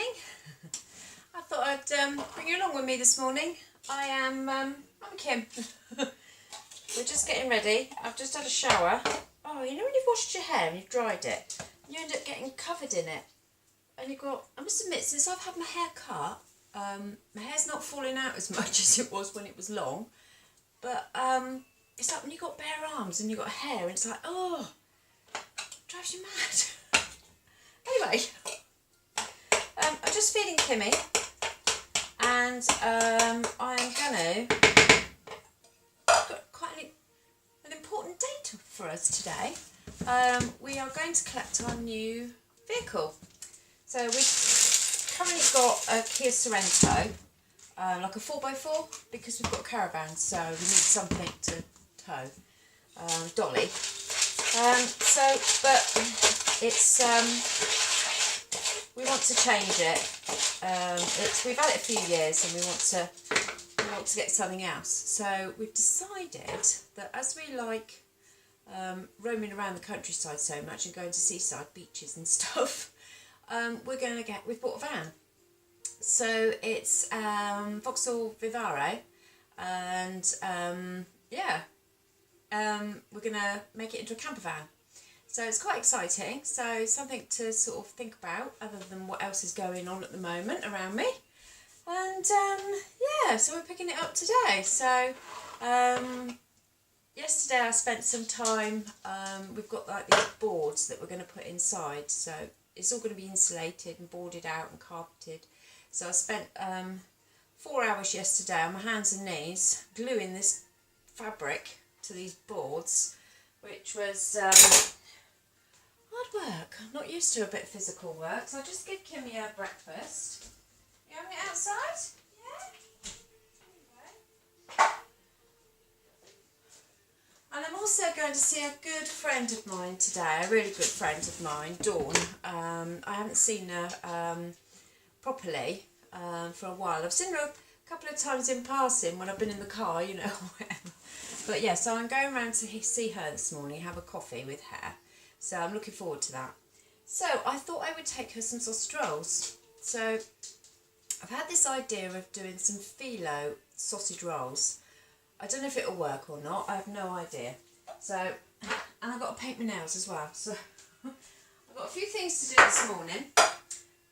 morning. I thought I'd bring you along with me this morning. I'm Kim. We're just getting ready. I've just had a shower. Oh, you know when you've washed your hair and you've dried it, and you end up getting covered in it, and you've got, I must admit, since I've had my hair cut, my hair's not falling out as much as it was when it was long, but it's like when you've got bare arms and you've got hair and it's like, oh, drives you mad. Anyway, I'm just feeding Kimmy, and I'm gonna, I've got quite an important date for us today. We are going to collect our new vehicle. So we've currently got a Kia Sorento, like a 4x4, because we've got a caravan, so we need something to tow, dolly. But it's we want to change it. We've had it a few years, and we want to get something else. So we've decided that as we like roaming around the countryside so much and going to seaside beaches and stuff, we've bought a van. So it's Vauxhall Vivare, and we're gonna make it into a camper van. So it's quite exciting. So something to sort of think about other than what else is going on at the moment around me. And so we're picking it up today. So yesterday I spent some time, we've got like these boards that we're going to put inside. So it's all going to be insulated and boarded out and carpeted. So I spent 4 hours yesterday on my hands and knees gluing this fabric to these boards, which was hard work. I'm not used to a bit of physical work, so I'll just give Kimmy her breakfast. You having it outside? Yeah? Anyway. And I'm also going to see a good friend of mine today, a really good friend of mine, Dawn. I haven't seen her properly for a while. I've seen her a couple of times in passing when I've been in the car, you know, whatever. But yeah, so I'm going around to see her this morning, have a coffee with her. So I'm looking forward to that. So I thought I would take her some sausage rolls. So I've had this idea of doing some phyllo sausage rolls. I don't know if it'll work or not. I have no idea. So, and I've got to paint my nails as well. So I've got a few things to do this morning.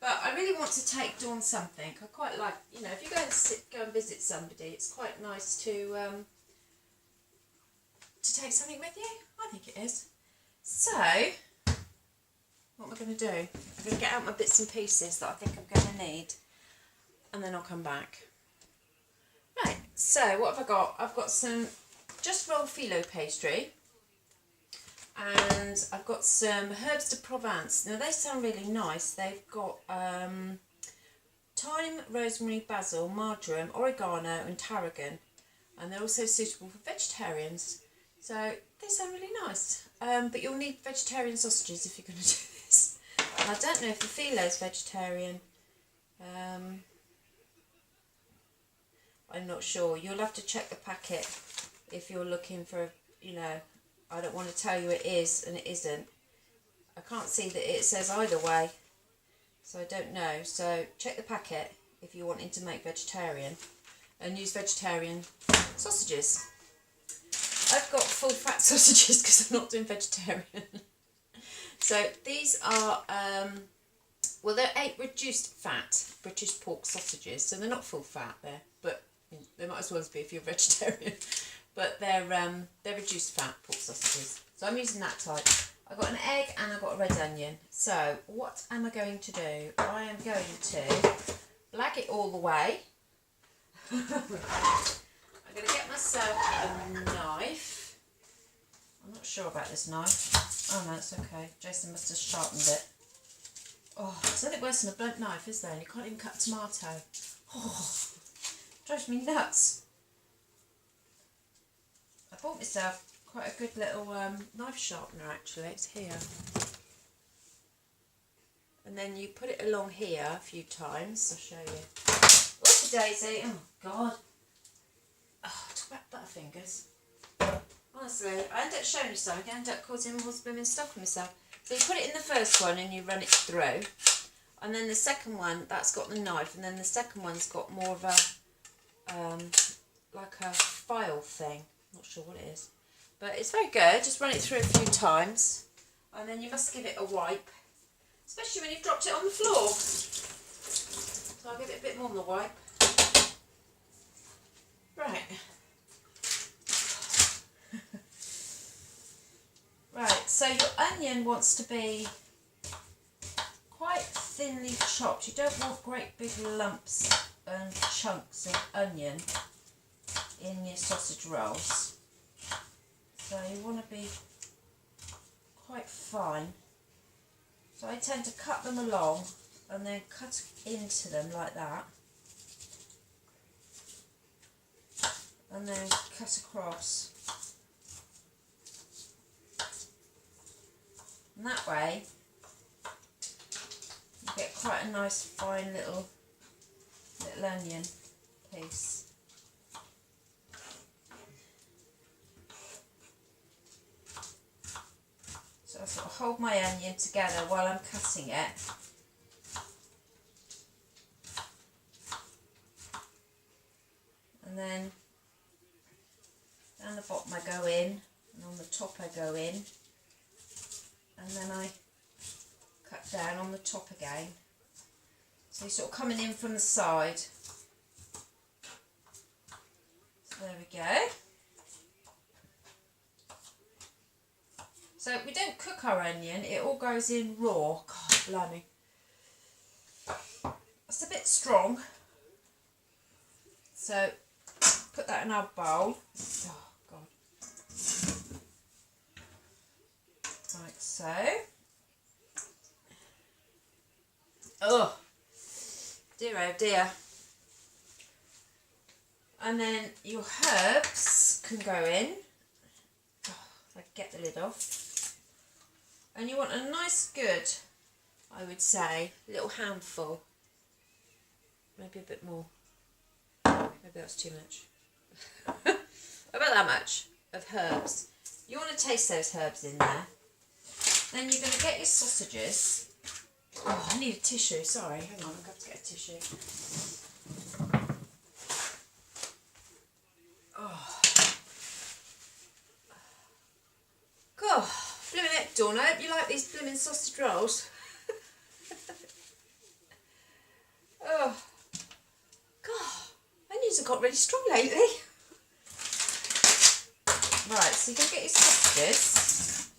But I really want to take Dawn something. I quite like, you know, if you go and visit somebody, it's quite nice to take something with you. I think it is. So, what am I going to do? I'm going to get out my bits and pieces that I think I'm going to need, and then I'll come back. Right, so what have I got? I've got some just roll phyllo pastry, and I've got some herbs de Provence. Now they sound really nice. They've got thyme, rosemary, basil, marjoram, oregano and tarragon, and they're also suitable for vegetarians. So they sound really nice, but you'll need vegetarian sausages if you're going to do this. And I don't know if the phyllo is vegetarian. I'm not sure. You'll have to check the packet if you're looking for, you know, I don't want to tell you it is and it isn't. I can't see that it says either way, so I don't know. So check the packet if you're wanting to make vegetarian, and use vegetarian sausages. I've got full fat sausages because I'm not doing vegetarian. So these are, well, they're 8 reduced fat British pork sausages, so they're not full fat there, but they might as well be if you're vegetarian. But they're reduced fat pork sausages. So I'm using that type. I've got an egg and I've got a red onion. So what am I going to do? I am going to blag it all the way. I'm going to get myself a knife. I'm not sure about this knife. Oh no, it's okay. Jason must have sharpened it. Oh, there's nothing worse than a blunt knife, is there? And you can't even cut a tomato. Oh, drives me nuts. I bought myself quite a good little knife sharpener actually. It's here. And then you put it along here a few times. I'll show you. What's the daisy? Oh God. Oh, talk about butterfingers. Honestly, I end up showing you something, I end up causing more blooming stuff for myself. So you put it in the first one and you run it through. And then the second one, that's got the knife, and then the second one's got more of a, like a file thing. Not sure what it is. But it's very good. Just run it through a few times. And then you must give it a wipe. Especially when you've dropped it on the floor. So I'll give it a bit more than a wipe. Right. Right, so your onion wants to be quite thinly chopped. You don't want great big lumps and chunks of onion in your sausage rolls. So you want to be quite fine. So I tend to cut them along and then cut into them like that. And then cut across. And that way you get quite a nice fine little onion piece. So I sort of hold my onion together while I'm cutting it. And then down the bottom I go in, and on the top I go in. And then I cut down on the top again. So you're sort of coming in from the side. So there we go. So we don't cook our onion, it all goes in raw. God, blimey. It's a bit strong. So put that in our bowl. Oh God. Like so. Oh dear. And then your herbs can go in. Oh, if I get the lid off. And you want a nice good, I would say, little handful. Maybe a bit more. Maybe that's too much. About that much of herbs. You want to taste those herbs in there. Then you're going to get your sausages. Oh, I need a tissue. Sorry, hang on, I'm going to have to get a tissue. Oh. God, blimmin' heck, Dawn, I hope you like these blimmin' sausage rolls. Oh. God, onions have got really strong lately. Right, so you're going to get your sausages.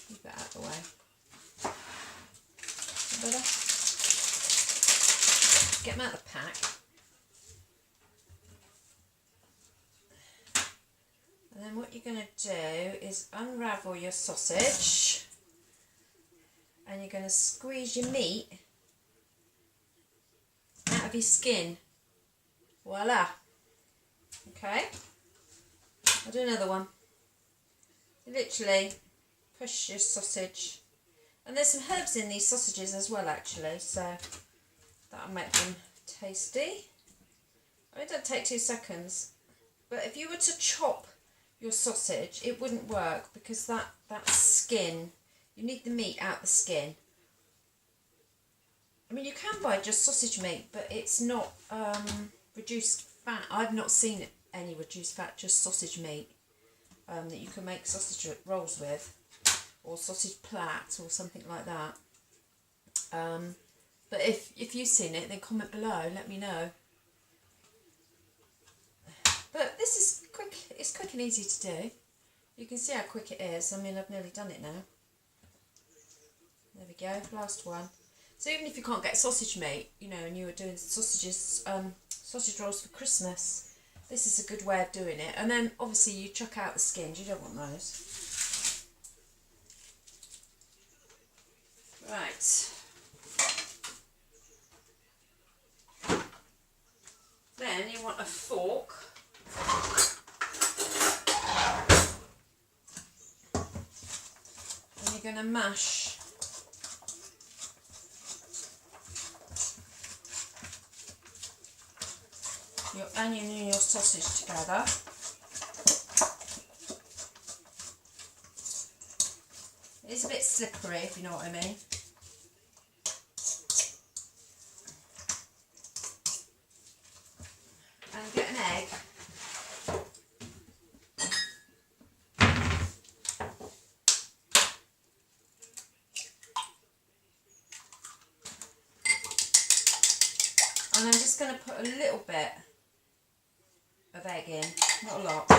Move that out of the way. Better. Get them out of the pack. And then what you're going to do is unravel your sausage. And you're going to squeeze your meat out of your skin. Voila. Okay. I'll do another one. You literally push your sausage. And there's some herbs in these sausages as well, actually, so that'll make them tasty. It don't take 2 seconds. But if you were to chop your sausage, it wouldn't work because that skin, you need the meat out the skin. I mean, you can buy just sausage meat, but it's not reduced fat. I've not seen any reduced fat, just sausage meat that you can make sausage rolls with. Or sausage plaits or something like that. But if you've seen it, then comment below, let me know. But this is quick, it's quick and easy to do. You can see how quick it is. I mean, I've nearly done it now. There we go, last one. So even if you can't get sausage meat, you know, and you were doing sausage rolls for Christmas, this is a good way of doing it. And then obviously you chuck out the skins, you don't want those. Right. Then you want a fork. And you're going to mash your onion and your sausage together. It's a bit slippery, if you know what I mean. And I'm just going to put a little bit of egg in, not a lot.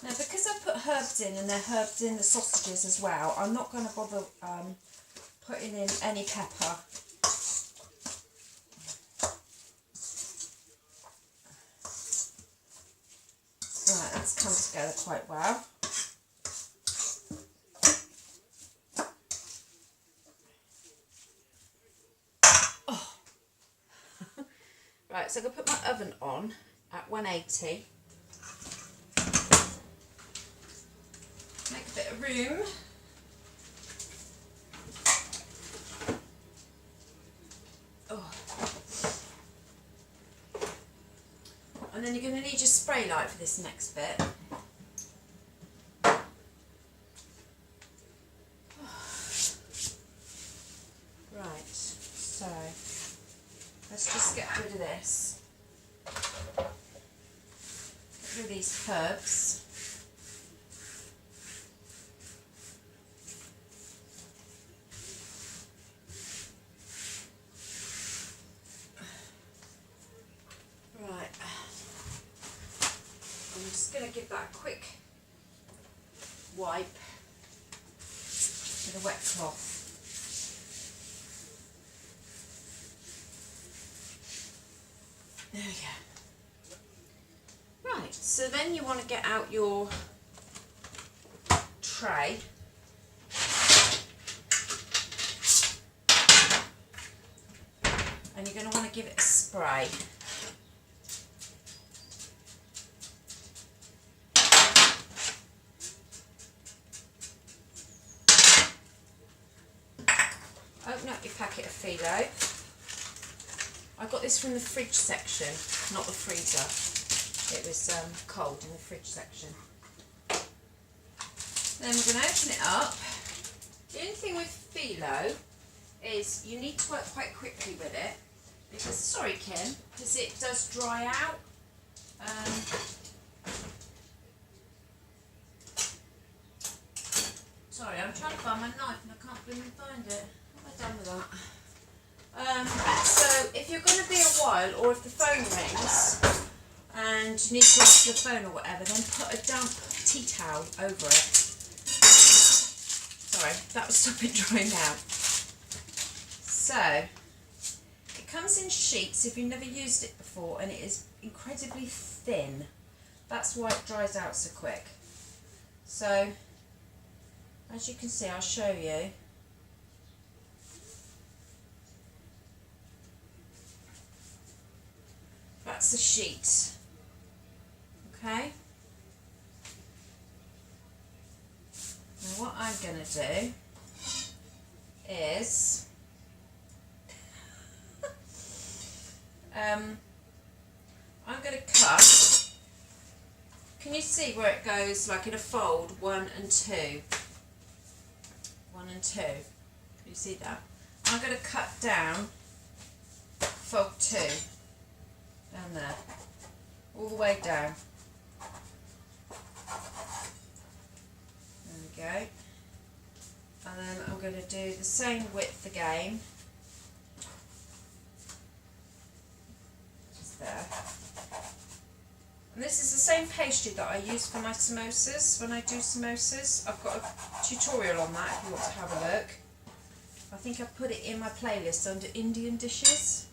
Now, because I put herbs in, and they're herbs in the sausages as well, I'm not going to bother putting in any pepper. Right, that's come together quite well. Oh. Right, so I'm going to put my oven on at 180. Make a bit of room. Oh. And then you're going to need your spray light for this next bit. Right, so let's just get rid of this. Get rid of these herbs. Right, I'm just going to give that a quick wipe with a wet cloth. There we go. Right, so then you want to get out your tray. And you're going to want to give it a spray. Open up your packet of phyllo. I got this from the fridge section, not the freezer. It was cold in the fridge section. Then we're going to open it up. The only thing with phyllo is you need to work quite quickly with it because, sorry Kim, because it does dry out. Sorry, I'm trying to find my knife and I can't blooming find it. What have I done with that? So if you're going to be a while, or if the phone rings and you need to answer the phone or whatever, then put a damp tea towel over it. Sorry, that was stopping drying out. So it comes in sheets if you've never used it before, and it is incredibly thin. That's why it dries out so quick. So as you can see, I'll show you. That's the sheet. Okay. Now what I'm going to do is I'm going to cut. Can you see where it goes like in a fold, 1 and 2? 1 and 2. Can you see that? I'm going to cut down fold 2. Down there, all the way down. There we go. And then I'm going to do the same width again. Just there. And this is the same pastry that I use for my samosas, when I do samosas. I've got a tutorial on that if you want to have a look. I think I put it in my playlist under Indian dishes.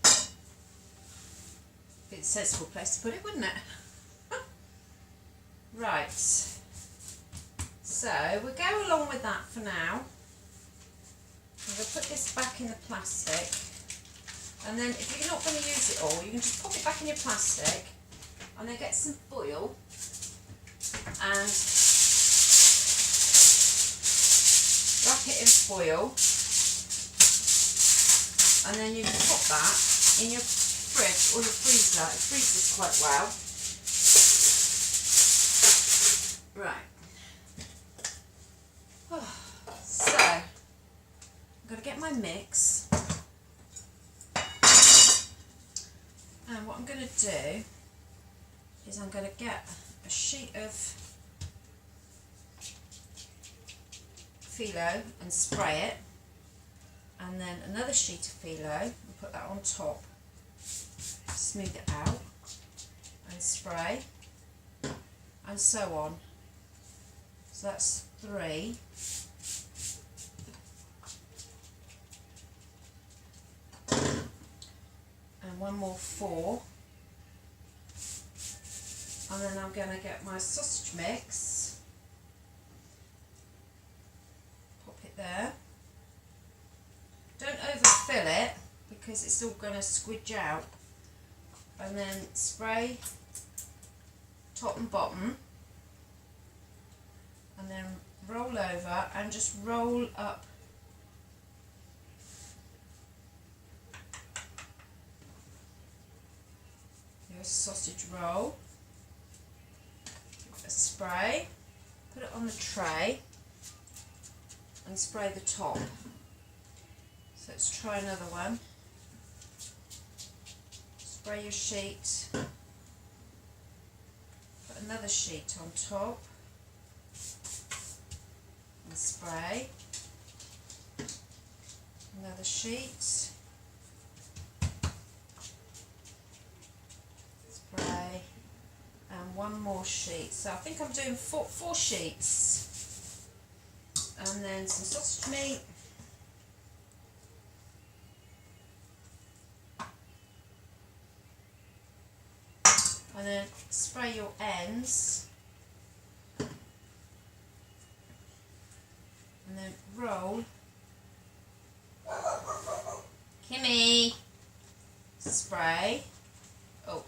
It's a sensible place to put it, wouldn't it? Right, so we'll go along with that for now. I'm going to put this back in the plastic, and then if you're not going to use it all, you can just pop it back in your plastic and then get some foil and wrap it in foil, and then you can pop that in your fridge or your freezer. It freezes quite well. Right. So I'm going to get my mix, and what I'm going to do is I'm going to get a sheet of phyllo and spray it, and then another sheet of phyllo and put that on top, smooth it out and spray, and so on. So that's 3. And one more 4. And then I'm going to get my sausage mix, pop it there. Don't overfill it because it's all going to squidge out. And then spray top and bottom, and then roll over and just roll up your sausage roll. A spray, put it on the tray and spray the top. So let's try another one. Spray your sheet, put another sheet on top and spray another sheet, spray, and one more sheet. So I think I'm doing four sheets, and then some sausage meat, and then spray your ends, and then roll. Kimmy, spray. Oh,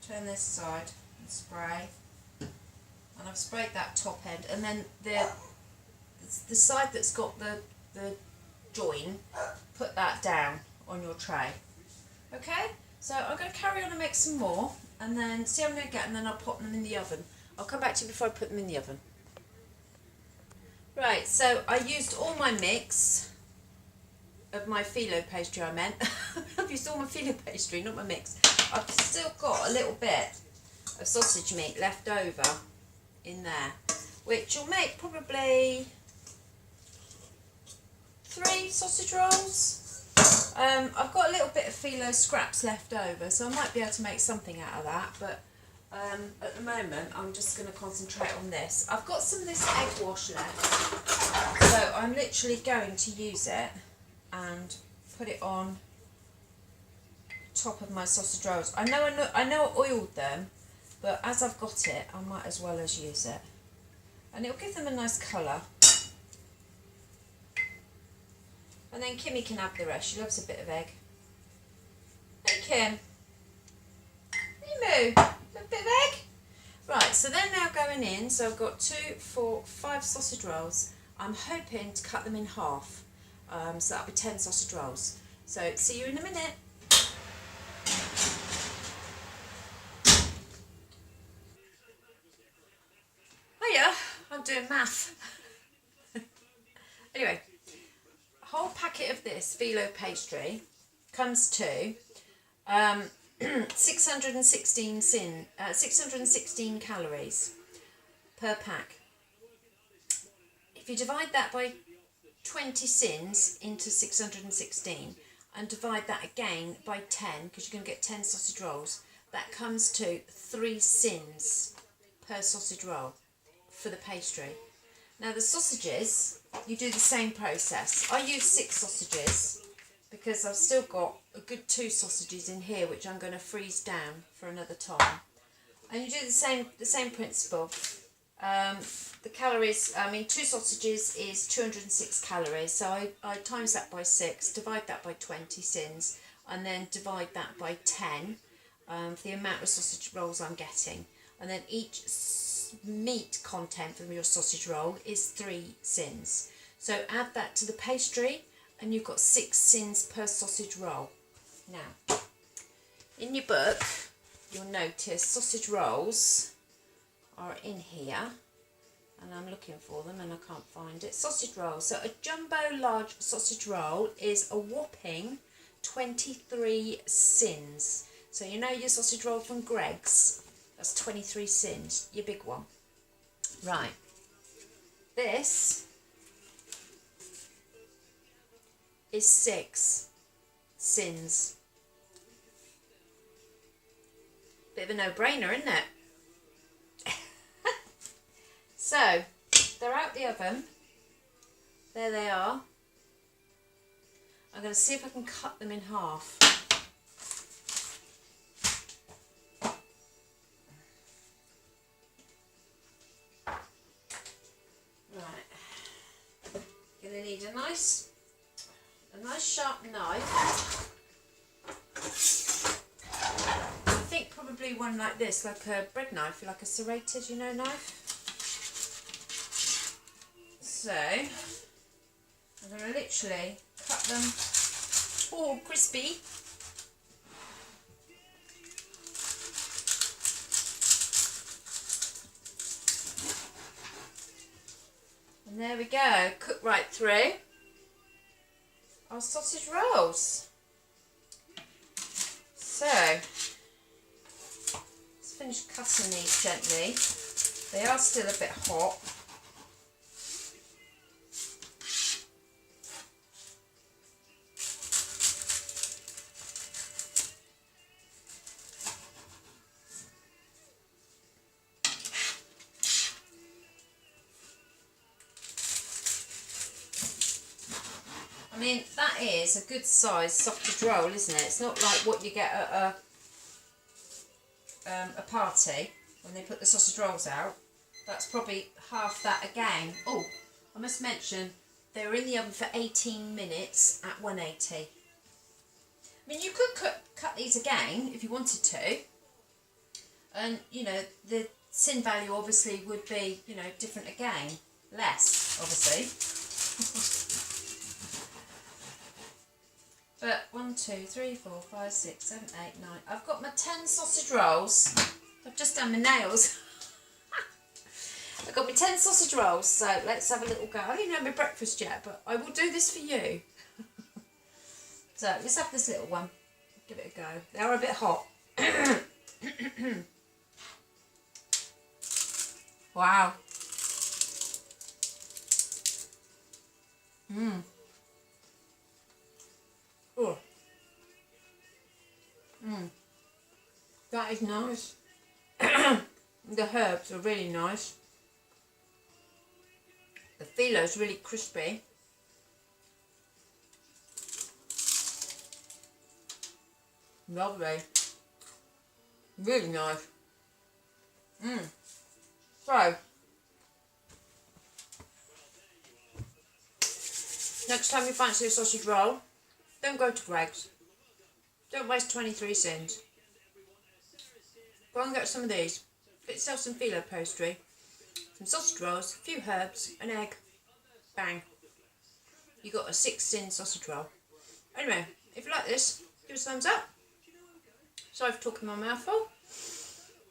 turn this side and spray. And I've sprayed that top end, and then the side that's got the join, put that down on your tray. Okay, so I'm going to carry on and make some more, and then see how I'm going to get, and then I'll pop them in the oven. I'll come back to you before I put them in the oven. Right, so I used all my mix of my phyllo pastry, I meant. I've used all my phyllo pastry, not my mix. I've still got a little bit of sausage meat left over in there, which will make probably 3 sausage rolls. I've got a little bit of phyllo scraps left over, so I might be able to make something out of that, but at the moment I'm just going to concentrate on this. I've got some of this egg wash left, so I'm literally going to use it and put it on top of my sausage rolls. I know I oiled them, but as I've got it, I might as well as use it, and it'll give them a nice colour. And then Kimmy can have the rest. She loves a bit of egg. Hey Kim, hey Moo, a bit of egg. Right, so they're now going in. So I've got 2, 4, 5 sausage rolls. I'm hoping to cut them in half, so that'll be 10 sausage rolls. So see you in a minute. Hiya, I'm doing math. Anyway, a whole packet of this phyllo pastry comes to 616 calories per pack. If you divide that by 20 Syns into 616 and divide that again by 10, because you're going to get 10 sausage rolls, that comes to 3 Syns per sausage roll for the pastry. Now the sausages, you do the same process. I use 6 sausages because I've still got a good 2 sausages in here which I'm going to freeze down for another time. And you do the same principle. The calories, 2 sausages is 206 calories, so I times that by 6, divide that by 20 Syns, and then divide that by 10 for the amount of sausage rolls I'm getting. And then each meat content from your sausage roll is 3 Syns. So add that to the pastry and you've got 6 Syns per sausage roll. Now, in your book, you'll notice sausage rolls are in here, and I'm looking for them and I can't find it. Sausage roll. So a jumbo large sausage roll is a whopping 23 Syns. So you know your sausage roll from Greggs? That's 23 Syns, your big one. Right. This is 6 Syns. Bit of a no-brainer, isn't it? So, they're out the oven. There they are. I'm going to see if I can cut them in half. Right. Going to need a nice sharp knife. I think probably one like this, like a bread knife, like a serrated, you know, knife. So, I'm going to literally cut them all crispy. And there we go, cook right through our sausage rolls. So, let's finish cutting these gently. They are still a bit hot. I mean, that is a good size sausage roll, isn't it? It's not like what you get at a party when they put the sausage rolls out. That's probably half that again. Oh, I must mention, they were in the oven for 18 minutes at 180. I mean, you could cut these again if you wanted to. And, you know, the sin value obviously would be, you know, different again. Less, obviously. But 1, 2, 3, 4, 5, 6, 7, 8, 9. I've got my 10 sausage rolls. I've just done my nails. I've got my 10 sausage rolls, so let's have a little go. I haven't even had my breakfast yet, but I will do this for you. So let's have this little one. Give it a go. They are a bit hot. Wow. Mmm. Oh. That is nice. The herbs are really nice. The filo is really crispy. Lovely. Really nice. So, next time you fancy a sausage roll, don't go to Greg's. Don't waste 23 cents. Go and get some of these. Get yourself some phyllo pastry, some sausage rolls, a few herbs, an egg. Bang. You got a 6-cent sausage roll. Anyway, if you like this, give us a thumbs up. Sorry for talking my mouth full.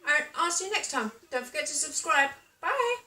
And I'll see you next time. Don't forget to subscribe. Bye.